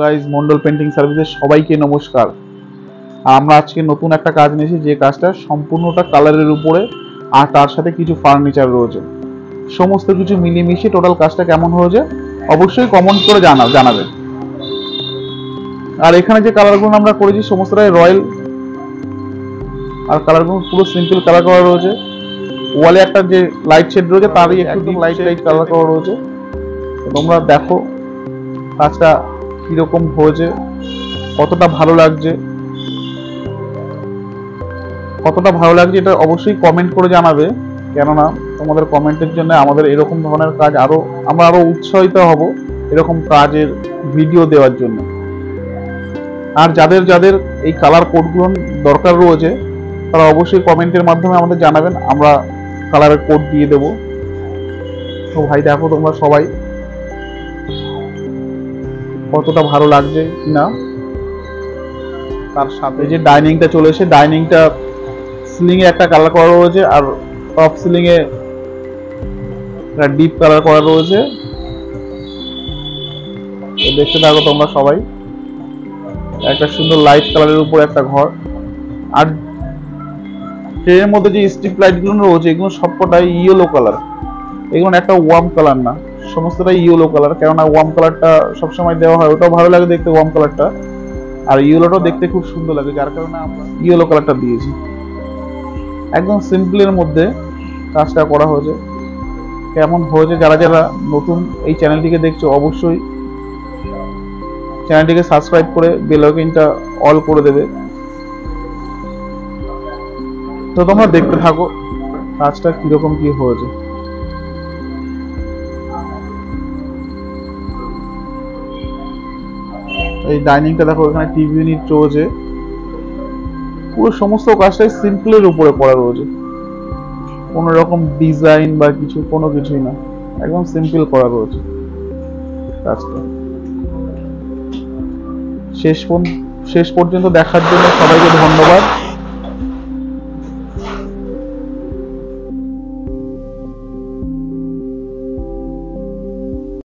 Guys, Mondal painting সার্ভিসের সবাইকে নমস্কার। আমরা আজকে নতুন একটা কাজ নিয়েছি, যে কাজটা সম্পূর্ণটা কালারের উপরে আর তার সাথে কিছু ফার্নিচার রয়েছে। সমস্ত কিছু মিলিয়ে টোটাল কাজটা কেমন হয়েছে অবশ্যই কমেন্ট করে জানাবেন। আর এখানে যে কালারগুলো আমরা করেছি সমস্তটাই রয়্যাল, আর কালারগুলো পুরো সিম্পল কালার করা রয়েছে। ওয়ালে একটা যে লাইট শেড রয়েছে তারই একটু লাইট কালার করা রয়েছে। তোমরা দেখো কাজটা কিরকম হয়েছে, কতটা ভালো লাগছে এটা অবশ্যই কমেন্ট করে জানাবে। কেননা তোমাদের কমেন্টের জন্য আমাদের এরকম ধরনের কাজ আমরা আরো উৎসাহিত হব এরকম কাজের ভিডিও দেওয়ার জন্য। আর যাদের যাদের এই কালার কোডগুলো দরকার রয়েছে তারা অবশ্যই কমেন্টের মাধ্যমে আমাদের জানাবেন, আমরা কালারের কোড দিয়ে দেব। তো ভাই দেখো তোমরা সবাই কতটা ভালো লাগছে কিনা। তার সাথে যে ডাইনিংটা চলে এসে, ডাইনিংটা সিলিং এ একটা কালার করা রয়েছে আর টপ সিলিং এ একটা ডিপ কালার করা রয়েছে। তো দেখতে থাকো তোমরা সবাই। একটা সুন্দর লাইট কালারের উপর একটা ঘর। আর ট্রেনের মধ্যে যে স্ট্রিপ লাইট গুলো রয়েছে এগুলো সবকটাই ইয়েলো কালার। এগুলো একটা ওয়ার্ম কালার না, সমস্তটাই ইয়েলো কালার। কেননা ওয়ার্ম কালারটা সবসময় দেওয়া হয়, ওটাও ভালো লাগে দেখতে ওয়ার্ম কালারটা, আর ইয়েলোটাও দেখতে খুব সুন্দর লাগে, যার কারণে আমরা ইয়েলো কালারটা দিয়েছি। একদম সিম্পলের মধ্যে কাজটা করা হয়েছে। কেমন হয়েছে যারা যারা নতুন এই চ্যানেলটিকে দেখছো অবশ্যই চ্যানেলটিকে সাবস্ক্রাইব করে বেল আইকনটা অল করে দেবে। তো তোমরা দেখতে থাকো কাজটা কিরকম কি হয়েছে। এই ডাইনিংটা দেখো, এখানে টিভি ইউনিট রয়েছে। পুরো সমস্ত কাজটাই সিম্পলের উপরে করা রয়েছে, কোনো রকম ডিজাইন বা কোনো কিছুই না, একদম সিম্পল করা রয়েছে কাজটা। শেষ পর্যন্ত দেখার জন্য সবাইকে ধন্যবাদ।